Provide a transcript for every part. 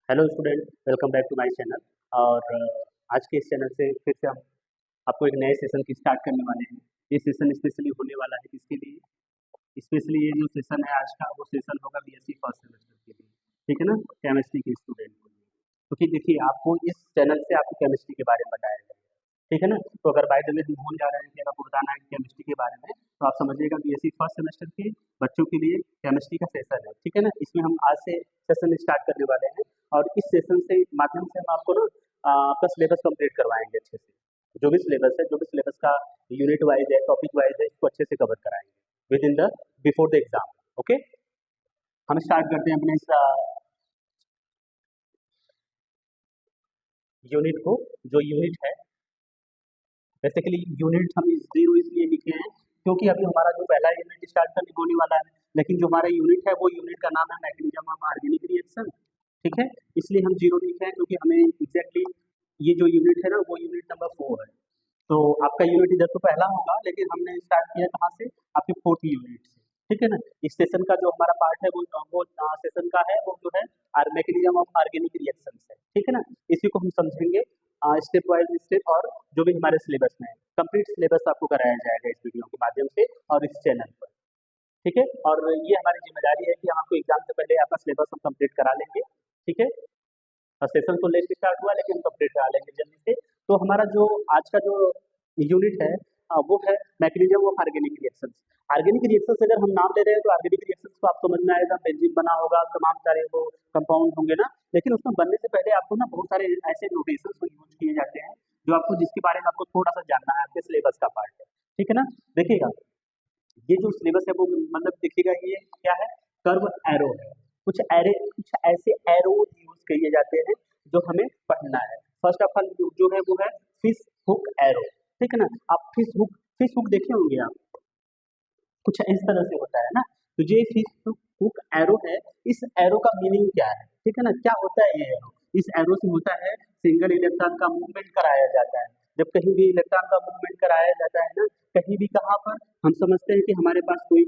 Hello student, welcome back to my channel. और आज के इस चैनल से फिर से हम आपको एक नए सेशन की स्टार्ट करने वाले हैं। ये सेशन स्पेशली होने वाला है किसके लिए? स्पेशली ये जो सेशन है आज का, वो सेशन होगा बीएससी फर्स्ट सेमेस्टर के लिए। ठीक है ना, केमिस्ट्री के स्टूडेंट के लिए। क्योंकि देखिए, आपको इस चैनल से आपको केमिस्ट्री के बारे में बताया जाएगा। ठीक है ना। तो अगर बाय द वे हम भूल जा रहे हैं कि आपको बताना है केमिस्ट्री के बारे में, तो आप समझिएगा बीएससी फर्स्ट सेमेस्टर के बच्चों के लिए केमिस्ट्री का सेशन है। ठीक है ना। इसमें हम आज से सेशन स्टार्ट करने वाले हैं, और इस सेशन से माध्यम से हम आपको ना आपका सिलेबस कंप्लीट करवाएंगे अच्छे से। जो भी सिलेबस है, जो भी सिलेबस का यूनिट वाइज है, टॉपिक वाइज है, इसको अच्छे से कवर कराएंगे with in the before the exam. Okay, हम स्टार्ट करते हैं अपने इस यूनिट को। जो यूनिट है, बेसिकली यूनिट हम जीरो इसलिए लिखे हैं क्योंकि अभी हमारा जो पहला यूनिट स्टार्ट करने होने वाला है, लेकिन जो हमारा यूनिट है वो यूनिट का नाम है मैकेनिज्म ऑफ ऑर्गेनिक रिएक्शन। ठीक है, इसलिए हम जीरो लिखे हैं क्योंकि हमें एग्जैक्टली ये जो यूनिट है ना, वो यूनिट नंबर 4 है। तो आपका यूनिट इधर तो पहला होगा, लेकिन हमने स्टार्ट किया कहाँ से? आपके फोर्थ यूनिट से। ठीक है ना। इस सेशन का जो हमारा पार्ट है वो सेशन का है, वो जो है मैकेनिज्म ऑफ ऑर्गेनिक रिएक्शन है। ठीक है ना। इसी को हम समझेंगे स्टेप वाइज स्टेप, और जो भी हमारे सिलेबस में है कंप्लीट सिलेबस आपको कराया जाएगा इस वीडियो के माध्यम से और इस चैनल पर। ठीक है, और ये हमारी जिम्मेदारी है कि हम आपको एग्जाम से पहले आपका सिलेबस हम कंप्लीट करा लेंगे। ठीक है, सेशन तो लेट स्टार्ट हुआ, लेकिन हम कंप्लीट करा लेंगे जल्दी से। तो हमारा जो आज का जो यूनिट है वो है mechanism of organic reactions. Organic reactions अगर हम नाम ले रहे हैं तो ऑर्गेनिक रिएक्शंस को आपको समझ में आएगा, बेंजीन बना होगा, तमाम सारे वो कंपाउंड होंगे ना। लेकिन उसमें बनने से पहले आपको ना बहुत सारे ऐसे नोटेशंस को यूज किए जाते हैं जो आपको, जिसके बारे में आपको थोड़ा सा जानना है, आपके सिलेबस का पार्ट है। ठीक है ना। देखिएगा, ये जो सिलेबस है वो मतलब देखिएगा, ये क्या है? कर्व एरो है। कुछ ऐसे एरो यूज किए जाते हैं जो हमें पढ़ना है। फर्स्ट ऑफ ऑल जो है वो है फिश हुक एरो। ठीक है ना। आप फिश हुक देखे होंगे आप, कुछ इस तरह से होता है ना। तो ये फिश हुक एरो है। इस एरो का मीनिंग क्या है? ठीक है ना। क्या होता है ये एरो? इस एरो से होता है सिंगल इलेक्ट्रॉन का मूवमेंट कराया जाता है। जब कहीं भी इलेक्ट्रॉन का मूवमेंट कराया जाता है ना, कहीं भी, कहाँ पर? हम समझते हैं कि हमारे पास कोई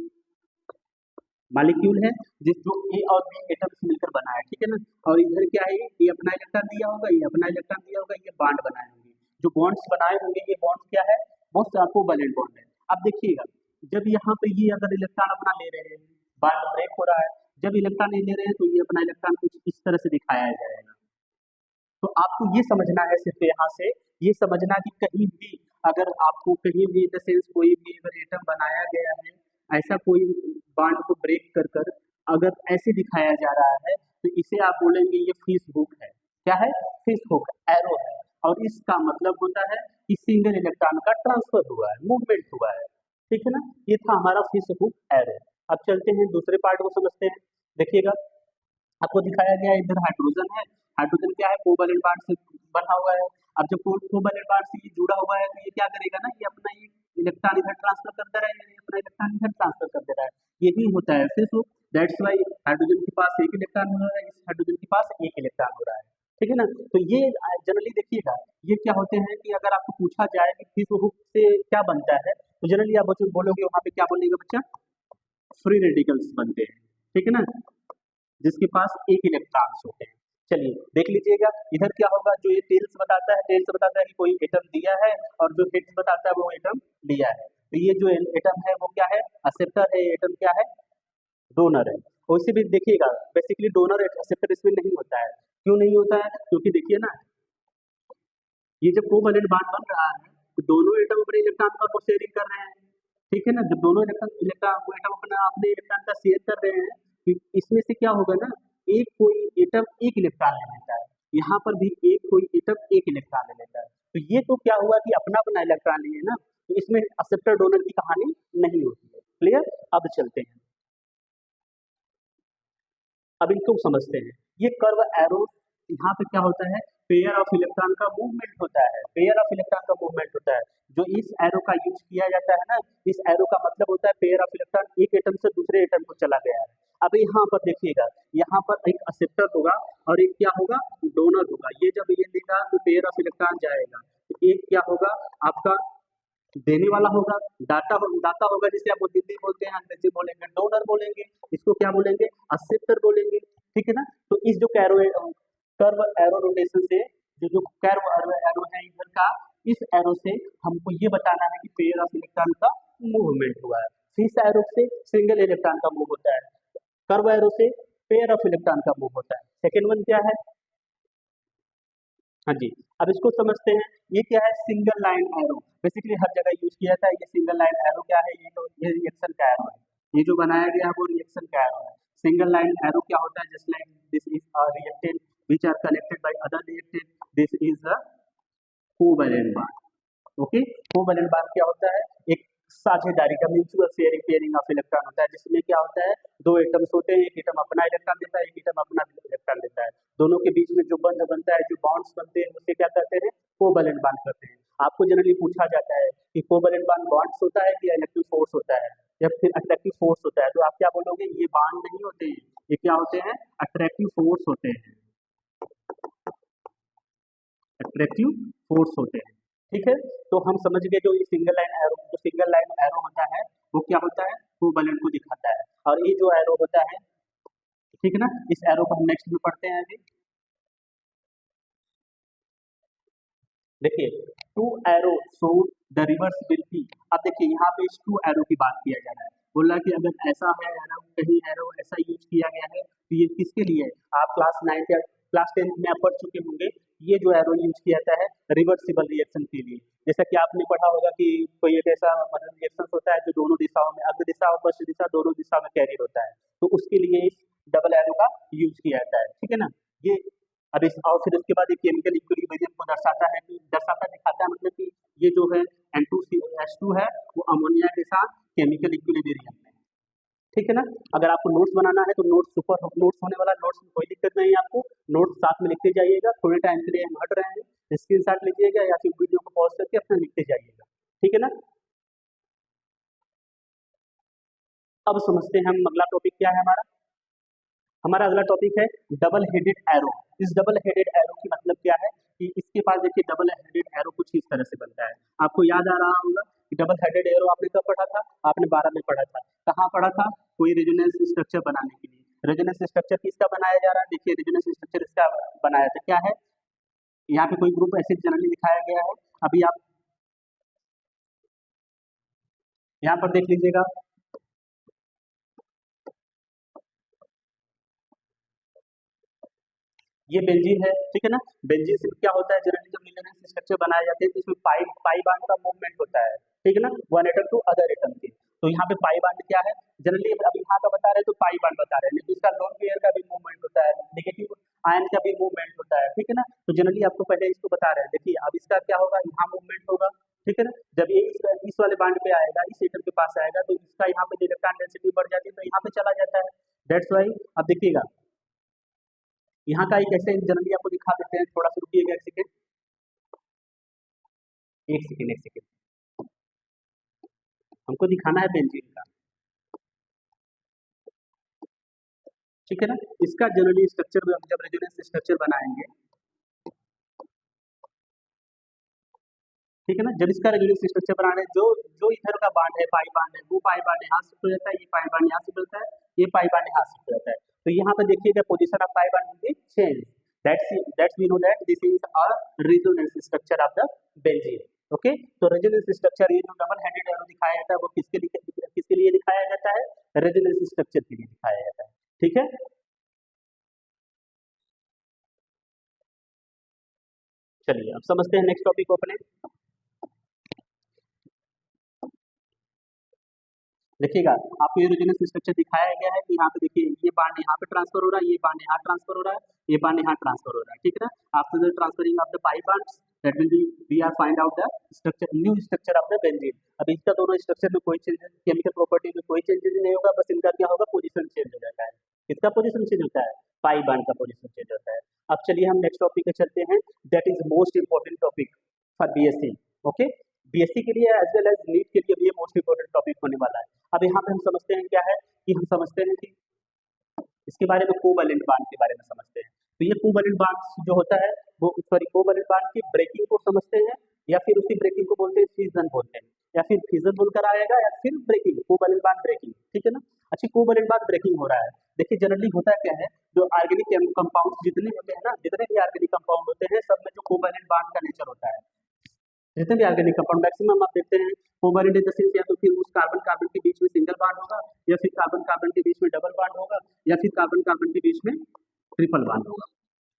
मॉलिक्यूल है जिस जो ए और बी एटम से मिलकर बना है। ठीक है ना। और इधर क्या है? ये अपना इलेक्ट्रॉन दिया होगा, ये अपना इलेक्ट्रॉन दिया होगा, ये बॉन्ड बनाए होंगे। जो बॉन्ड्स बनाए होंगे, ये बॉन्ड्स क्या है? मोस्ट कोवैलेंट बॉन्ड है। अब देखिएगा, जब यहाँ पे ये अगर इलेक्ट्रॉन अपना ले रहे हैं, बॉन्ड ब्रेक हो रहा है। जब इलेक्ट्रॉन नहीं ले रहे हैं तो ये अपना इलेक्ट्रॉन कुछ इस तरह से दिखाया जाएगा। तो आपको ये समझना है सिर्फ यहाँ से, ये समझना कि कहीं भी अगर आपको कहीं भी इन द सेंस कोई भी अगर एटम बनाया गया है, ऐसा कोई बॉन्ड को ब्रेक कर कर अगर ऐसे दिखाया जा रहा है, तो इसे आप बोलेंगे ये फिश हुक है। क्या है? फिश हुक एरो है। और इसका मतलब होता है कि सिंगल इलेक्ट्रॉन का ट्रांसफर हुआ है, मूवमेंट हुआ है। ठीक है ना। ये था हमारा फिश हुक एरो। अब चलते हैं दूसरे पार्ट को समझते हैं। देखिएगा, आपको दिखाया गया है इधर हाइड्रोजन है। हाइड्रोजन क्या है? कोवैलेंट बॉन्ड से बना हुआ है। अब जब कोवैलेंट बॉन्ड से ये जुड़ा हुआ है तो ये क्या करेगा ना, ये अपना ये इलेक्ट्रॉन इधर ट्रांसफर करता रहेगा, ये अपना इलेक्ट्रॉन इधर ट्रांसफर कर दे रहा है। यही होता है फिर। दैट्स वाई हाइड्रोजन के पास एक इलेक्ट्रॉन हो रहा है, इस हाइड्रोजन के पास एक इलेक्ट्रॉन हो रहा है। ठीक है ना। तो ये जनरली देखिएगा, ये क्या होते हैं कि अगर आपको पूछा जाए कि फिश हुक से क्या बनता है, तो जनरली आप बच्चों बोलोगे, वहां पे क्या बोलेगा बच्चा? फ्री रेडिकल्स बनते हैं। ठीक है ना, जिसके पास एक इलेक्ट्रॉन्स होते हैं। चलिए देख लीजिएगा, इधर क्या होगा? जो ये टेल्स बताता है, टेल्स बताता है कि कोई एटम दिया है, और जो हेड्स बताता है वो एटम लिया है। तो ये जो एटम है वो क्या है? एक्सेप्टर है। एटम क्या है? डोनर है। और इसे भी देखिएगा, बेसिकली डोनर एक्सेप्टर इसमें नहीं होता है। क्यों नहीं होता है? क्योंकि देखिए ना, ये जब कोवैलेंट बॉन्ड बन रहा है तो दोनों एटम अपने इलेक्ट्रॉन का वो शेयरिंग कर रहे हैं। ठीक है ना। जब दोनों इलेक्ट्रॉन एटम अपना अपने इलेक्ट्रॉन का शेयर कर रहे हैं, तो इसमें से क्या होगा ना, एक कोई एटम एक इलेक्ट्रॉन ले लेता है, यहाँ पर भी एक कोई एटम एक इलेक्ट्रॉन ले लेता है। तो ये तो क्या हुआ कि अपना अपना इलेक्ट्रॉन लिए ना, तो इसमें एक्सेप्टर डोनर की कहानी नहीं होती है। क्लियर? अब चलते हैं, अब इनको समझते हैं। ये कर्व एरो, यहाँ पे क्या होता है? पेयर ऑफ इलेक्ट्रॉन का मूवमेंट होता है। पेयर ऑफ इलेक्ट्रॉन का मूवमेंट होता है। जो इस एरो का यूज किया जाता है ना, इस एरो का मतलब होता है पेयर ऑफ इलेक्ट्रॉन एक एटम से दूसरे एटम को चला गया है। अब यहाँ पर देखिएगा, यहाँ पर एक एक्सेप्टर होगा और एक क्या होगा? डोनर होगा। ये जब ये देगा तो पेयर ऑफ इलेक्ट्रॉन जाएगा, तो एक क्या होगा? आपका देने वाला होगा, दाता होगा, जिसे आप हिंदी बोलते हैं, अंग्रेजी बोलेंगे डोनर बोलेंगे, इसको क्या बोलेंगे? एक्सेप्टर बोलेंगे। ठीक है ना। तो इस जो कैरो कर्व एरो रोटेशन से जो कर्व एरो है इधर का, इस एरो से हमको ये बताना है कि पेयर ऑफ इलेक्ट्रॉन का मूवमेंट हुआ है। फिश एरो से सिंगल इलेक्ट्रॉन का मूव होता है, कर्व एरो से पेयर ऑफ इलेक्ट्रॉन का मूव होता है। सेकेंड वन क्या है? हाँ जी, अब इसको समझते हैं। ये क्या है? सिंगल लाइन एरो, बेसिकली हर जगह यूज किया जाता है। ये सिंगल लाइन एरो क्या है? ये रिएक्शन का एरो है, ये जो बनाया गया है वो रिएक्शन का एरो है। सिंगल लाइन एरो क्या होता है? Just like this is a reactant which are connected by other reactant, this is a covalent bond. Okay, covalent bond क्या होता है? एक साझेदारी का mutual sharing pairing of electron होता है, जिसमें क्या होता है, दो एटम्स होते हैं, एक एटम अपना इलेक्ट्रॉन देता है, एक एटम अपना इलेक्ट्रॉन देता है। दोनों के बीच में जो बंध बनता है, जो बॉन्ड्स बनते हैं, उसे क्या कहते हैं? कोवैलेंट बॉन्ड कहते हैं। आपको जनरली पूछा जाता है कि कोवैलेंट बॉन्ड बॉन्ड्स होता है कि इलेक्ट्रिक फोर्स होता है या फिर अट्रैक्टिव फोर्स होता है, तो आप क्या बोलोगे? ये बॉन्ड नहीं होते हैं, ये क्या होते हैं? अट्रैक्टिव फोर्स होते हैं, अट्रैक्टिव फोर्स होते हैं। ठीक है, तो हम समझ गए जो ये सिंगल लाइन एरो, जो सिंगल लाइन एरो होता है वो क्या होता है? कोवैलेंट को दिखाता है। और ये जो एरो होता है, ठीक है ना, इस एरो को हम नेक्स्ट में पढ़ते हैं। अभी देखिए, two arrow show the reversibility. अब देखिए यहाँ पे इस टू एरो की बात किया जा रहा है, बोल रहा है कि अगर ऐसा है एरो, कहीं एरो ऐसा यूज किया गया है तो ये किसके लिए है? आप क्लास 9 या क्लास 10 में आप पढ़ चुके होंगे, ये जो एरो यूज किया जाता है रिवर्सिबल रिएक्शन के लिए। जैसा कि आपने पढ़ा होगा कि कोई एक ऐसा मतलब रिएक्शन होता है जो दोनों दिशाओं में, अग्र दिशा और पश्चिम दिशा दोनों दिशा में कैरियर होता है, तो उसके लिए इस डबल एरो का यूज किया जाता है। ठीक है ना, ये अब इस और फिर उसके बाद ये केमिकल इक्विलिब्रियम को दर्शाता है, कि दर्शाता दिखाता है, मतलब कि ये जो है N2H2 है वो अमोनिया के साथ केमिकल इक्विलिब्रियम में। ठीक है ना, अगर आपको नोट्स बनाना है तो नोट्स सुपर नोट्स होने वाला, नोट्स में कोई दिक्कत नहीं है, आपको नोट्स साथ में लिखते जाइएगा। थोड़े टाइम के लिए हम हट रहे हैं, स्क्रीनशॉट लीजिएगा या फिर वीडियो को पॉज करके अपना लिखते जाइएगा। ठीक है ना, अब समझते हैं हम अगला टॉपिक क्या है हमारा। हमारा अगला टॉपिक है डबल हेडेड एरो। इस डबल हेडेड एरो की मतलब क्या है कि इसके पास देखिए डबल हेडेड एरो कुछ इस तरह से बनता है। आपको याद आ रहा होगा कि डबल हेडेड एरो आपने कब पढ़ा था? आपने 12 में पढ़ा था। कहाँ पढ़ा था? कोई रेजोनेंस स्ट्रक्चर बनाने के लिए। रेजोनेंस स्ट्रक्चर किसका बनाया जा रहा है? देखिए रेजोनेंस स्ट्रक्चर इसका बनाया था, क्या है? यहाँ पे कोई ग्रुप ऐसे जनरली दिखाया गया है। अभी आप यहाँ पर देख लीजिएगा, ये बेंजीन है। ठीक है ना, बेंजीन से क्या होता है, जनरली जब रेजोनेंस स्ट्रक्चर बनाए जाते हैं तो इसमें पाई बॉन्ड का मूवमेंट होता है। ठीक है ना, one atom to other atom के। तो यहाँ पे पाई बॉन्ड क्या है, जनरली अभी यहाँ का बता रहे हैं तो पाई बॉन्ड बता रहे हैं, लेकिन इसका लोन पेयर का भी मूवमेंट होता है, नेगेटिव आयन का भी मूवमेंट होता है। ठीक है ना, तो जनरली आपको पहले इसको बता रहे हैं। देखिए अब इसका क्या होगा, यहाँ मूवमेंट होगा। ठीक है ना, जब ये इस वाले बांड पे आएगा, इस एटम के पास आएगा, तो इसका यहाँ पे जो इलेक्ट्रॉन डेंसिटी बढ़ जाती है तो यहाँ पे चला जाता है। दैट्स वाई अब देखिएगा यहाँ का एक ऐसे जनरली आपको दिखा देते हैं, थोड़ा सा रुकिएगा एक सेकेंड, एक सेकेंड, एक सेकेंड, हमको दिखाना है बेंजीन का। ठीक है ना, इसका जनरली स्ट्रक्चर जब रेजोनेंस स्ट्रक्चर बनाएंगे, ठीक है ना, जब इसका रेजोनेंस स्ट्रक्चर बनाने जो जो इधर का बांड है, पाई बांड है, वो पाई बांड यहाँ शिफ्ट हो जाता है, ये पाई बांड यहाँ शिफ्ट होता है, ये पाई बांड यहाँ शिफ्ट हो जाता है। तो यहाँ पे देखिएगा position of pi bond will be change. That's we know that this is a resonance structure of the benzene. Okay, तो रेजोनेंस स्ट्रक्चर ये जो डबल हेडेड एरो दिखाया जाता है वो किसके लिए दिखाया जाता है? रेजोनेंस स्ट्रक्चर के लिए दिखाया जाता है। ठीक है, चलिए अब समझते हैं नेक्स्ट टॉपिक को अपने। देखिएगा आपको ये रेजोनेंस स्ट्रक्चर दिखाया गया है कि यहाँ पे देखिए ये बांड यहाँ पे ट्रांसफर हो रहा है, ये बांड यहाँ ट्रांसफर हो रहा है, ये बांड यहाँ ट्रांसफर हो रहा है। ठीक है ना, after the transferring of the pi bonds that will be we are find out the structure, new structure of the benzene. अब इसका दोनों स्ट्रक्चर में कोई चेंज, केमिकल प्रॉपर्टी में कोई चेंजेस नहीं होगा, बस इनका क्या होगा, पोजीशन चेंज हो जाता है। किसका पोजीशन चेंज होता है? पाई बॉन्ड का पोजीशन चेंज होता है। अब चलिए हम नेक्स्ट टॉपिक पे चलते हैं, that is most important topic for BSc. Okay, BSc के लिए एज वेल एज नीट के लिए भी ये मोस्ट इंपॉर्टेंट टॉपिक होने वाला है। अब यहाँ पे हम समझते हैं क्या है कि हम समझते हैं कि इसके बारे में कोवैलेंट बॉन्ड के बारे में समझते हैं। तो ये कोवैलेंट बॉन्ड जो होता है वो, सॉरी, कोवैलेंट बॉन्ड की ब्रेकिंग को समझते हैं, या फिर उसी ब्रेकिंग को बोलते हैं फिजन बोलते हैं, या फिर फिजन बोलकर आएगा, या फिर ब्रेकिंग, कोवैलेंट बॉन्ड ब्रेकिंग। ठीक है ना, अच्छा कोवैलेंट बॉन्ड ब्रेकिंग हो रहा है। देखिए जनरली होता क्या है, जो ऑर्गेनिक कंपाउंड जितने होते हैं ना, जितने भी ऑर्गेनिक कंपाउंड होते हैं सब में जो कोवैलेंट बॉन्ड का नेचर होता है, जितने भी ऑर्गेनिक कंपाउंड मैक्सिमम आप देखते हैं कोवैलेंट इन द सेंस या तो फिर उस कार्बन कार्बन के बीच में सिंगल बॉन्ड होगा, या फिर कार्बन कार्बन के बीच में डबल बॉन्ड होगा, या फिर कार्बन कार्बन के बीच में ट्रिपल बॉन्ड होगा।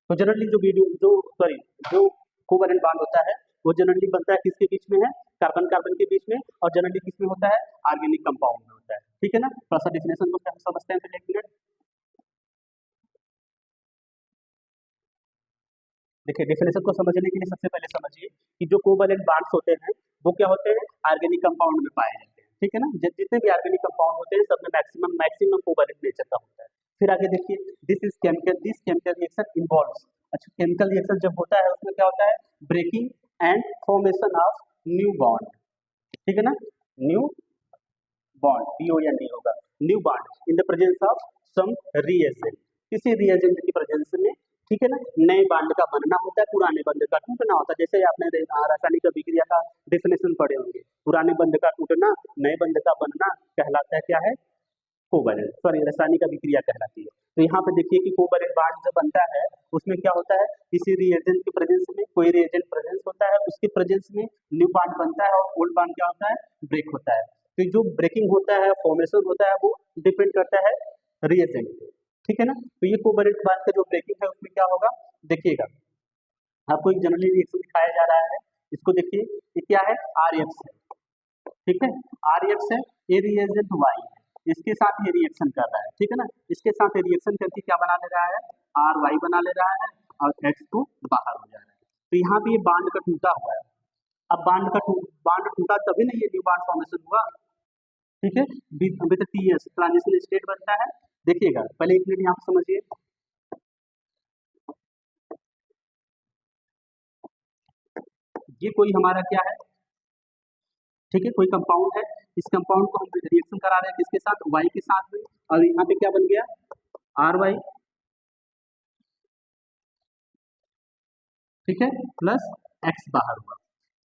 तो जनरली जो कोवैलेंट बॉन्ड होता है वो जनरली बनता है किसके बीच में है, कार्बन कार्बन के बीच में, और जनरली किस में होता है, ऑर्गेनिक कंपाउंड में होता है। ठीक है ना, थोड़ा सा डिफिनेशन को समझते हैं पहले एक मिनट। देखिए डिफिनेशन को समझने के लिए सबसे पहले समझिए कि जो कोवैलेंट बॉन्ड्स होते हैं वो क्या होते हैं, ऑर्गेनिक कंपाउंड में पाए जाते हैं। ठीक है ना, जितने भी ऑर्गेनिक कंपाउंड होते हैं सब में मैक्सिमम मैक्सिमम कोवैलेंट नेचर का होता है। फिर आगे देखिए, दिस केमिकल रिएक्शन इन्वॉल्व्स, अच्छा केमिकल रिएक्शन जब होता है उसमें क्या होता है, breaking and formation of new bond. ठीक है ना, न्यू बॉन्ड, BOND होगा, new bond in the presence of some reagent, किसी रिएजेंट की प्रेजेंस में। ठीक है ना, नए बॉन्ड का बनना होता है, पुराने बंध का टूटना होता है। जैसे आपने रासायनिक अभिक्रिया का डेफिनेशन पढ़े होंगे, पुराने बंध का टूटना नए बंध का बनना कहलाता है क्या है, कोवैलेंट, सॉरी रासायनिक अभिक्रिया कहलाती है। तो यहाँ पे देखिए कि कोवैलेंट बॉन्ड जब बनता है उसमें क्या होता है, किसी रिएजेंट के प्रेजेंस में, कोई रिएजेंट प्रेजेंस होता है उसके प्रेजेंस में न्यू बॉन्ड बनता है और ओल्ड बॉन्ड क्या होता है, ब्रेक होता है। तो जो ब्रेकिंग होता है, फॉर्मेशन होता है, वो डिपेंड करता है रिएजेंट पे। ठीक है ना, तो ये कोवैलेंट बॉन्ड का जो ब्रेकिंग है उसमें क्या होगा, देखिएगा आपको एक जनरली रिएक्शन दिखाया जा रहा है, इसको देखिए, ये क्या है, RX है। ठीक है, RX है, ये रिएजेंट Y है, इसके साथ ये रिएक्शन कर रहा है। ठीक है ना, इसके साथ ये रिएक्शन करके क्या बना ले रहा है, RY बना ले रहा है और X2 बाहर हो जा रहा है। तो यहाँ पे ये बॉन्ड का टूटा हुआ है। अब बॉन्ड टूटा तभी नहीं ये न्यू बॉन्ड फॉर्मेशन हुआ। ठीक है, विद TS ट्रांजिशन स्टेट बनता है। देखिएगा पहले एक मिनट यहाँ पे समझिए, ये कोई हमारा क्या है, ठीक है, कोई कंपाउंड है, इस कंपाउंड को हम रिएक्शन करा रहे हैं किसके साथ, Y के साथ में, और यहाँ पे क्या बन गया, RY, ठीक है, प्लस X बाहर हुआ।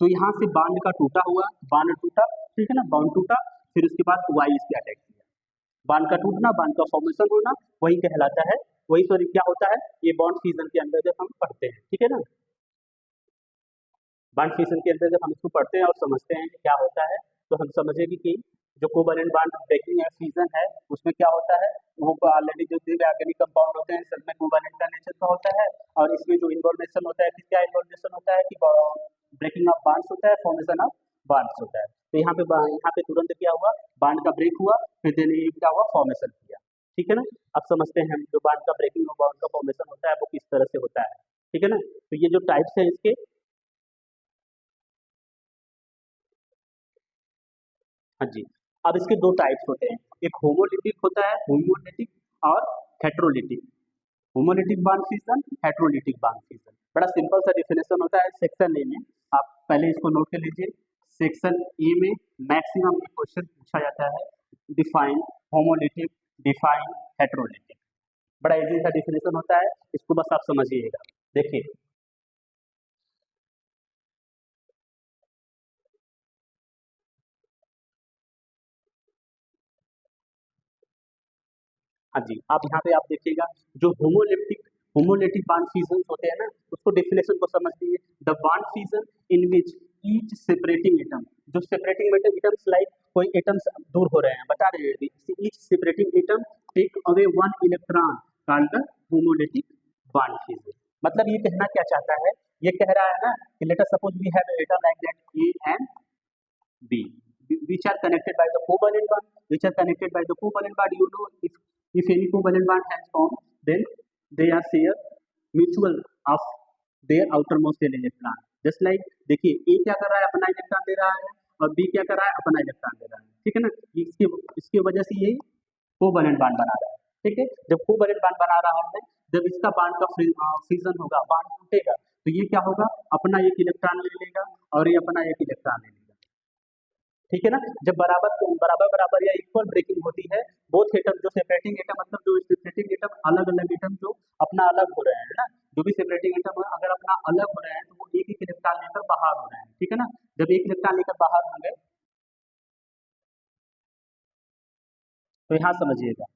तो यहाँ से बॉन्ड का टूटा हुआ, बॉन्ड टूटा, ठीक है ना, बॉन्ड टूटा, फिर उसके बाद Y इसके अटैक किया, बॉन्ड का टूटना, बॉन्ड का फॉर्मेशन होना, वही कहलाता है, वही सॉरी क्या होता है, ये बॉन्ड फ्यूजन के अंदर जब हम पढ़ते हैं। ठीक है ना, बॉन्ड फ्यूजन के अंदर जब हम इसको पढ़ते हैं और समझते हैं कि क्या होता है, तो हम समझेंगे कि जो कोवैलेंट बॉन्ड ब्रेकिंग या फ्यूजन है उसमें क्या होता है, वो ऑलरेडी जो ऑर्गेनिक कंपाउंड होते हैं सब में कोवैलेंट का नेचर का होता है, और इसमें जो इन्वॉल्वेशन होता है, क्या इन्वॉल्वेशन होता है कि ब्रेकिंग ऑफ बॉन्ड्स होता है, फॉर्मेशन ऑफ बॉन्ड्स होता है। तो यहाँ पे तुरंत क्या हुआ, बॉन्ड का ब्रेक हुआ, फिर देन ये क्या हुआ, फॉर्मेशन किया। ठीक है ना, अब समझते हैं हम जो बॉन्ड का ब्रेकिंग और बॉन्ड का फॉर्मेशन होता है वो किस तरह से होता है। ठीक है ना, तो ये जो टाइप्स है इसके, हाँ जी, अब इसके दो टाइप्स होते हैं, एक होमोलिटिक होता है, होमोलिटिक और heterolytic. Homolytic bond fission, heterolytic bond fission, बड़ा सिंपल सा डिफिनेशन होता है सेक्शन ए में, आप पहले इसको नोट कर लीजिए। सेक्शन ए में मैक्सिमम क्वेश्चन पूछा जाता है, डिफाइन होमोलिटिक, डिफाइन हेट्रोलिटिक, बड़ा इजी सा डिफिनेशन होता है, इसको बस आप समझिएगा। देखिए, हाँ जी, आप यहाँ पे आप देखिएगा जो होमोलेटिक बॉन्ड फ्यूजन होते हैं ना, उसको डेफिनेशन को समझ लीजिए, the bond fusion in which each separating atom, जो सेपरेटिंग एटम्स लाइक कोई एटम्स दूर हो रहे हैं, बता रहे हैं, each separating atom take away one electron called the homolytic bond fusion. मतलब ये कहना क्या चाहता है, ये कह रहा है ना कि let us suppose we have atom like that A and B, which are connected by the covalent bond, which are connected by the covalent bond. You know, if any covalent bond has formed, then they are share mutual of their outermost electron. Just like देखिए A क्या कर रहा है, अपना electron दे रहा है, और B क्या कर रहा है, अपना इलेक्ट्रॉन दे रहा है। ठीक है ना, इसके वजह से ये कोवैलेंट बॉन्ड बना रहा है। ठीक है, जब कोवैलेंट बॉन्ड बना रहा है, जब इसका बॉन्ड का फ्यूजन होगा, बॉन्ड टूटेगा, तो ये क्या होगा, अपना एक इलेक्ट्रॉन ले लेगा और ये अपना एक इलेक्ट्रॉन ले लेगा। ठीक है ना, जब बराबर या इक्वल ब्रेकिंग होती है, बोथ एटम, जो सेपरेटिंग एटम मतलब जो सेपरेटिंग एटम अलग अलग एटम जो अपना अलग हो रहे हैं ना, जो भी सेपरेटिंग एटम अगर अपना अलग हो रहे हैं तो वो एक एक इलेक्ट्रॉन लेकर बाहर हो रहे हैं। ठीक है ना, जब एक इलेक्ट्रॉन लेकर बाहर होंगे, तो यहाँ समझिएगा,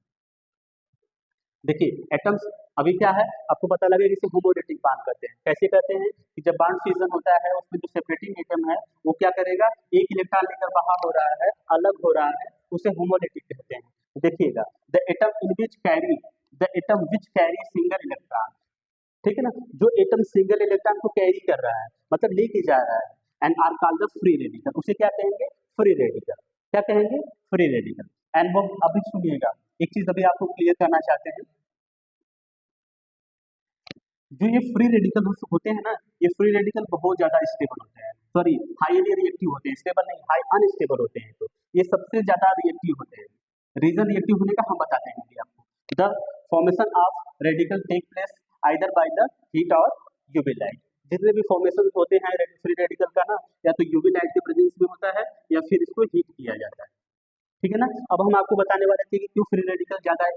देखिए एटम्स अभी क्या है, आपको पता लगेगा इसे होमोलिटिक बांड कहते हैं। कैसे कहते हैं कि जब बांड फ्यूजन होता है उसमें जो सेपरेटिंग एटम है वो क्या करेगा, एक इलेक्ट्रॉन लेकर बाहर हो रहा है, अलग हो रहा है, उसे होमोलिटिक कहते हैं। तो देखिएगा the atom in which carry the atom which carry single electron, ठीक है ना, जो एटम सिंगल इलेक्ट्रॉन को कैरी कर रहा है मतलब लेके जा रहा है, and are called the free radical, उसे क्या कहेंगे, फ्री रेडिकल। क्या कहेंगे, फ्री रेडिकल। एंड वो अभी सुनिएगा एक चीज अभी आपको क्लियर करना चाहते हैं, जो ये फ्री रेडिकल होते हैं ना, ये फ्री रेडिकल बहुत ज्यादा स्टेबल होते हैं, सॉरी हाईली रिएक्टिव होते हैं, स्टेबल नहीं, हाई अनस्टेबल होते हैं। तो ये सबसे ज्यादा रिएक्टिव होते हैं। रीजन रिएक्टिव होने का हम बताते हैं अभी आपको। The formation of radical take place either by the heat और यूवी लाइट। जितने भी फॉर्मेशन होते हैं फ्री रेडिकल का ना, या तो यूवी लाइट के प्रेजेंस में होता है या फिर इसको हीट किया जाता है, ठीक है ना। अब हम आपको बताने वाले थे कि क्यों फ्री रेडिकल ज्यादा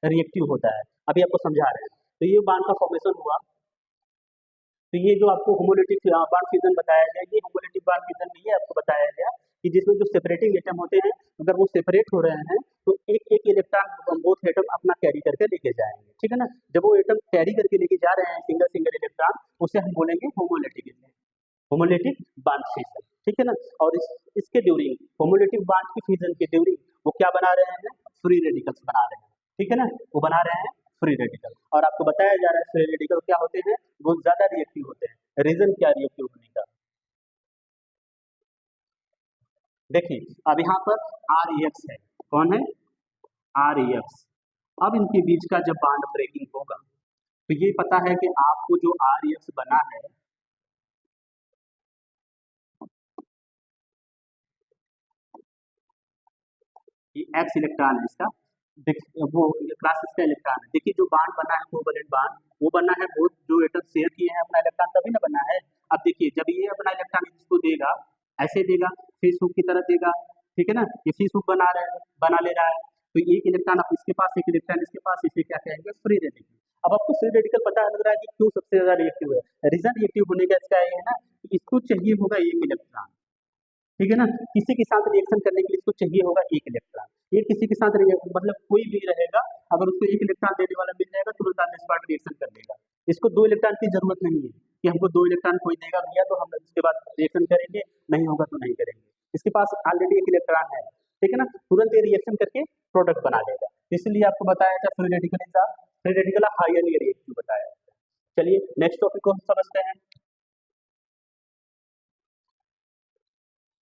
रिएक्टिव होता है, अभी आपको समझा रहे हैं। तो ये बांड का फॉर्मेशन हुआ, तो ये जो आपको होमोलिटिक बांड फ्यूजन बताया गया, ये होमोलिटिक बांड फ्यूजन नहीं है, आपको बताया गया कि जिसमें जो सेपरेटिंग एटम होते हैं अगर वो सेपरेट हो रहे हैं तो एक एक इलेक्ट्रॉन बोथ एटम अपना कैरी करके लेके जाएंगे, ठीक है ना। जब वो एटम कैरी करके लेके जा रहे हैं सिंगल सिंगल इलेक्ट्रॉन, उसे हम बोलेंगे होमोलिटिक, होमोलिटिक बांड फ्यूजन, ठीक है ना। और इसके ड्यूरिंग होमोलिटिक बांड की फ्यूजन के ड्यूरिंग वो क्या बना रहे हैं, फ्री रेडिकल्स बना रहे हैं, ठीक है ना, वो बना रहे हैं फ्री रेडिकल। और आपको बताया जा रहा है फ्री रेडिकल क्या होते हैं, वो ज्यादा रिएक्टिव होते हैं। रीजन क्या रिएक्टिव होने का, देखिए अब यहाँ पर आर एक्स है, कौन है, आर एक्स। अब इनके बीच का जब बांड ब्रेकिंग होगा तो ये पता है कि आपको जो आर एक्स बना है, ये एक्स इलेक्ट्रॉन है इसका, वो क्लास इसका इलेक्ट्रॉन है। देखिए जो बांड बना है कोवैलेंट बांड, वो बना है वो जो एटम शेयर किए हैं अपना इलेक्ट्रॉन तभी ना बना है। अब देखिए जब ये अपना इलेक्ट्रॉन इसको देगा, ऐसे देगा, फिश हुक की तरह देगा, ठीक है ना, ये फिश हुक बना ले रहा है, तो एक इलेक्ट्रॉन अब इसके पास, एक इलेक्ट्रॉन इसके पास, इसे क्या कहेंगे, फ्री रेडिकल। अब आपको फ्री रेडिकल पता लग रहा है कि क्यों सबसे ज्यादा रिएक्टिव है। रीजन रिएक्टिव होने का इसका ये है ना कि इसको चाहिए होगा एक इलेक्ट्रॉन, ठीक है ना, किसी के साथ रिएक्शन करने के लिए इसको चाहिए होगा एक इलेक्ट्रॉन। ये किसी के साथ मतलब कोई भी रहेगा, अगर उसको एक इलेक्ट्रॉन देने वाला मिल जाएगा तुरंत ऑन द स्पॉट रिएक्शन कर लेगा। इसको दो इलेक्ट्रॉन की जरूरत नहीं है कि हमको दो इलेक्ट्रॉन कोई देगा भैया तो हम उसके बाद रिएक्शन करेंगे, नहीं होगा तो नहीं करेंगे। इसके पास ऑलरेडी एक इलेक्ट्रॉन है, ठीक है ना, तुरंत ये रिएक्शन करके प्रोडक्ट बना लेगा। इसलिए आपको बताया था फ्री रेडिकल का, फ्री रेडिकल हाईली रिएक्टिव बताया। चलिए नेक्स्ट टॉपिक को हम समझते हैं।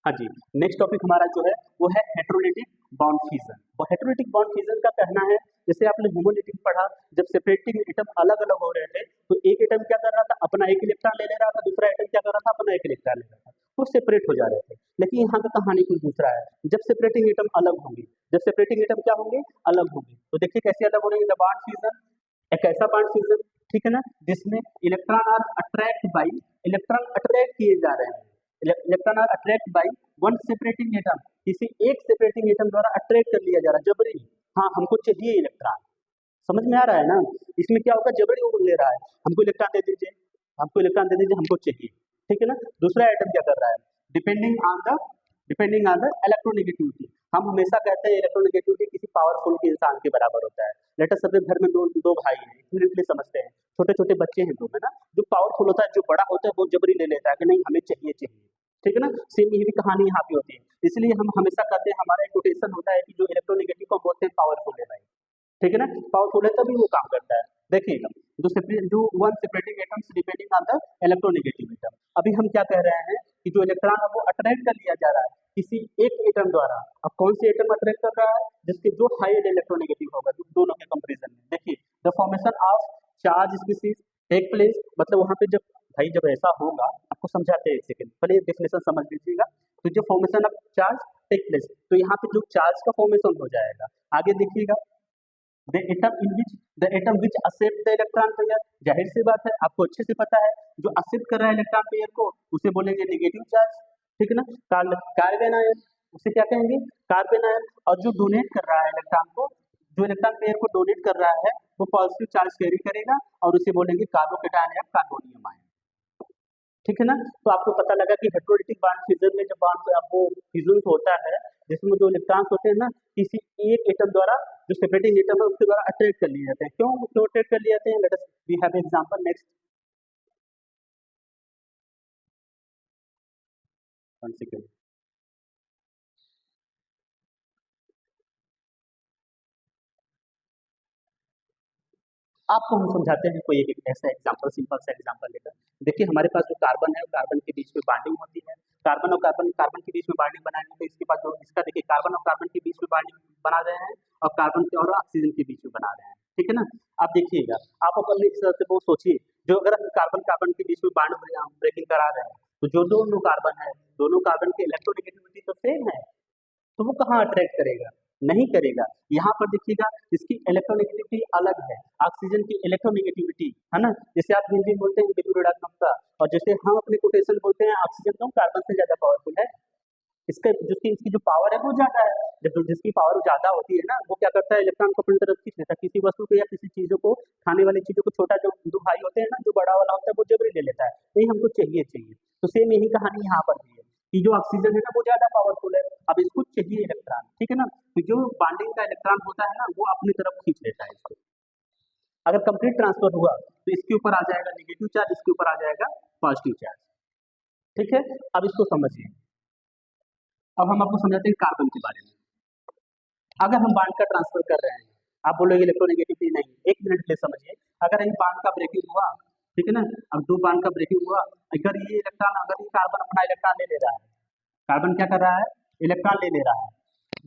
हाँ जी, नेक्स्ट टॉपिक हमारा जो है वो है हेटेरोलिटिक बॉन्ड फ्यूजन। और हेटेरोलिटिक बॉन्ड फ्यूजन का कहना है, जैसे आपने होमोलिटिक पढ़ा, जब सेपरेटिंग एटम अलग अलग हो रहे थे तो एक एटम क्या कर रहा था, अपना एक इलेक्ट्रॉन ले रहा था, दूसरा एटम क्या कर रहा था, अपना एक इलेक्ट्रॉन ले रहा था, वो सेपरेट हो जा रहे थे। लेकिन यहाँ का कहानी कुछ दूसरा है, जब सेपरेटिंग एटम अलग होंगे, जब सेपरेटिंग एटम क्या होंगे, अलग होंगे, तो देखिए कैसे अलग हो रहे हैं। द बॉन्ड फ्यूजन एक ऐसा बॉन्ड फ्यूजन, ठीक है ना, जिसमें electron are attract by, electron attract किए जा रहे हैं, electron are attract by one separating atom, किसी एक सेपरेटिंग एटम द्वारा अट्रैक्ट कर लिया जा रहा है जबरी। हाँ हमको चाहिए इलेक्ट्रॉन, समझ में आ रहा है ना, इसमें क्या होगा, जबरी वो ले रहा है, हमको इलेक्ट्रॉन दे दीजिए, हमको इलेक्ट्रॉन दे दीजिए, हमको चाहिए, ठीक है ना। दूसरा एटम क्या कर रहा है, डिपेंडिंग ऑन द इलेक्ट्रोनेगेटिविटी। हम हमेशा कहते हैं इलेक्ट्रोनेगेटिविटी किसी पावरफुल के इंसान के बराबर होता है। लेट अस सपोज घर में दो भाई हैं, इमीडिएटली समझते हैं, छोटे छोटे बच्चे हैं दो, है ना, जो पावरफुल होता है, जो बड़ा होता है वो जबरी ले लेता है कि नहीं हमें चाहिए चाहिए, ठीक है ना। सेम यही भी कहानी यहाँ पे होती है। इसलिए हम हमेशा कहते हैं, हमारा एक कोटेशन होता है कि जो इलेक्ट्रोनेगेटिव को बोलते हैं पावरफुल है भाई, ठीक है ना, पावरफुल है तभी वो काम करता है। देखिएगा जो one separating atoms depending on the electronegative atom. अभी हम क्या कह रहे हैं कि जो इलेक्ट्रॉन है वो अट्रैक्ट कर लिया जा रहा है किसी एक एटम द्वारा। अब कौन सी एटम अट्रैक्ट कर रहा है, जिसके जो हाई इलेक्ट्रोनेगेटिव होगा, दोनों के कंपेरिजन में। देखिए the formation of charge species take place, मतलब वहां पे जब भाई जब ऐसा होगा, आपको समझाते हैं, एक सेकंड पहले डेफिनेशन समझ लीजिएगा। तो जो formation of charge take place, तो यहाँ पे जो चार्ज का फॉर्मेशन हो जाएगा, आगे देखिएगा the atom which accept the electron pair. जाहिर सी बात है, आपको अच्छे से पता है, जो एक्सेप्ट कर रहा है इलेक्ट्रॉन पेयर को उसे बोलेंगे नेगेटिव चार्ज, ठीक है ना। कार्बन आयन, उसे क्या कहेंगे, कार्बन आयन। और जो डोनेट कर रहा है इलेक्ट्रॉन को, जो इलेक्ट्रॉन पेयर को डोनेट कर रहा है वो पॉजिटिव चार्ज कैरी करेगा और उसे बोलेंगे कार्बोकेटायन या कार्बोनियम आयन, ठीक है ना। तो आपको पता लगा कि हेटेरोलिटिक बॉन्ड फिजन में जब बॉन्ड आपको फिजन होता है जिसमें जो इलेक्ट्रॉन्स होते हैं ना किसी एक एटम द्वारा जो सेपरेटिंग एटम है उसके द्वारा अट्रैक्ट कर लिए जाते हैं। क्यों अट्रैक्ट कर लिए जाते हैं? Let us we have example next one second. आपको हम समझाते हैं कोई एक ऐसा एग्जांपल, सिंपल सा एग्जांपल लेकर। देखिए हमारे पास जो कार्बन है कार्बन के बीच में बॉन्डिंग होती है। कार्बन और कार्बन कार्बन के बीच में बॉन्डिंग बनाएंगे तो इसके बाद जो इसका देखिए कार्बन और कार्बन के बीच में बॉन्डिंग बना रहे हैं और कार्बन के और ऑक्सीजन के बीच में बना रहे हैं। ठीक है ना। आप देखिएगा आप अपन इस तरह से वो सोचिए जो अगर हम कार्बन कार्बन के बीच में बॉन्ड ब्रेकिंग करा रहे हैं तो जो दोनों कार्बन है दोनों कार्बन की इलेक्ट्रोनेगेटिविटी तो सेम है, तो वो कहाँ अट्रैक्ट करेगा? नहीं करेगा। यहाँ पर देखिएगा इसकी इलेक्ट्रोनेगेटिविटी अलग है, ऑक्सीजन की इलेक्ट्रोनेगेटिविटी है ना। जैसे आप हिंदी में बोलते हैं बिल्कुल ऋणात्मकता, और जैसे हम अपने कोटेशन बोलते हैं ऑक्सीजन तो कार्बन से ज्यादा पावरफुल है। इसका जिसकी इसकी जो पावर है वो ज्यादा है। जब जिसकी पावर ज्यादा होती है ना वो क्या करता है इलेक्ट्रॉन को अपनी तरफ खींच लेता है। किसी वस्तु को या किसी चीजों को खाने वाली चीजों को छोटा जो दो भाई होते हैं ना जो बड़ा वाला होता है वो जबरी ले लेता है, नहीं हमको चाहिए चाहिए। तो सेम यही कहानी यहाँ पर भी है कि जो ऑक्सीजन है ना वो ज्यादा पावरफुल है, अब इसको चाहिए इलेक्ट्रॉन। ठीक है ना। तो जो बॉन्डिंग का इलेक्ट्रॉन होता है ना वो अपनी तरफ खींच लेता है इसको। अगर कंप्लीट ट्रांसफर हुआ तो इसके ऊपर आ जाएगा नेगेटिव चार्ज, इसके ऊपर आ जाएगा पॉजिटिव चार्ज। ठीक है। अब इसको समझिए। अब हम आपको समझाते हैं कार्बन के बारे में। अगर हम बॉन्ड का ट्रांसफर कर रहे हैं, आप बोलोगे इलेक्ट्रोनेगेटिविटी नहीं, एक मिनट के लिए समझिए। अगर इन बॉन्ड का ब्रेकिंग हुआ, ठीक है ना, अब दो बॉन्ड का ब्रेकिंग हुआ, अगर ये इलेक्ट्रॉन अगर ये कार्बन अपना इलेक्ट्रॉन ले ले रहा है, कार्बन क्या कर रहा है? इलेक्ट्रॉन ले ले रहा है।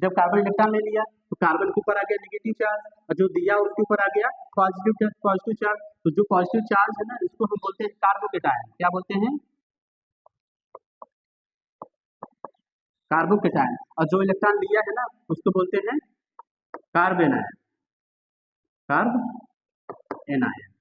जब कार्बन इलेक्ट्रॉन ले लिया तो कार्बन के ऊपर आ गया नेगेटिव चार्ज और जो दिया उसके ऊपर आ गया पॉजिटिव चार्ज। तो जो पॉजिटिव चार्ज है ना इसको हम बोलते हैं कार्बोकेटायन। क्या बोलते हैं? कार्बोकेटायन। और जो इलेक्ट्रॉन लिया है ना उसको बोलते हैं कार्बन आयन, कार्ब एनायन।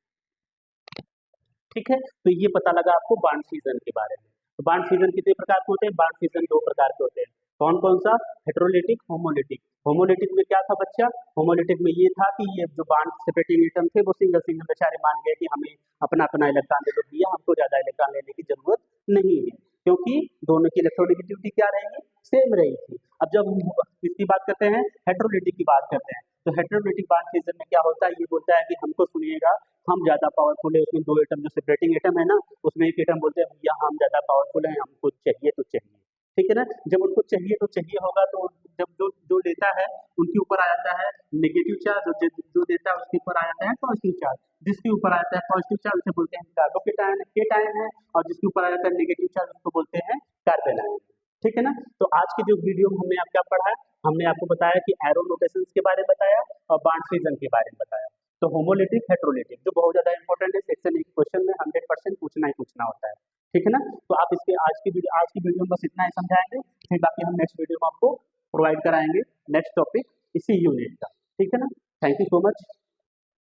ठीक है। तो ये पता लगा आपको बॉन्ड फ्यूजन के बारे में। तो बॉन्ड फ्यूजन कितने प्रकार के होते हैं? बॉन्ड फ्यूजन दो प्रकार के होते हैं। कौन कौन सा? Heterolytic, homolytic. होमोलिटिक में क्या था बच्चा? होमोलिटिक में ये था कि ये जो बॉन्ड सेपरेटिंग एटम थे वो सिंगल सिंगल बेचारे मान गए कि हमें अपना अपना इलेक्ट्रॉन दे दो भैया, हमको ज्यादा इलेक्ट्रॉन लेने की जरूरत नहीं है, क्योंकि दोनों की इलेक्ट्रोनेगेटिविटी क्या रहेगी? सेम रहेगी। अब जब हम इसकी बात करते हैं हेटेरोलिटिक की बात करते हैं तो हेटेरोलिटिक बॉन्ड फ्यूजन में क्या होता है? ये बोलता है कि हमको सुनिएगा हम ज्यादा पावरफुल है, उसमें दो एटम जो सेपरेटिंग एटम है ना उसमें एक एटम बोलते हैं भैया हम ज्यादा पावरफुल है, हमको चाहिए तो चाहिए। ठीक है ना। जब उनको चाहिए तो चाहिए होगा तो जब जो जो लेता है उनके ऊपर आ जाता है नेगेटिव चार्ज और जो देता है उसके ऊपर आ जाता है पॉजिटिव चार्ज। जिसके ऊपर आ जाता है पॉजिटिव चार्ज उसे बोलते हैं कार्बोकेटायन, केटायन है, और जिसके ऊपर आ जाता है नेगेटिव चार्ज उसको बोलते हैं कार्बन आयन। ठीक है ना। तो आज की जो वीडियो में हमने आपको क्या पढ़ा है? हमने आपको बताया कि एरो नोटेशंस के बारे में बताया और बॉन्ड फ्यूजन के बारे में बताया। तो होमोलिटिक हेटेरोलिटिक जो बहुत ज्यादा इंपॉर्टेंट है, सेक्शन एक क्वेश्चन में 100% पूछना ही पूछना होता है। ठीक है ना। तो आप इसके आज की वीडियो में बस इतना ही समझाएंगे, फिर बाकी हम नेक्स्ट वीडियो में आपको प्रोवाइड कराएंगे नेक्स्ट टॉपिक इसी यूनिट का। ठीक है ना। Thank you so much.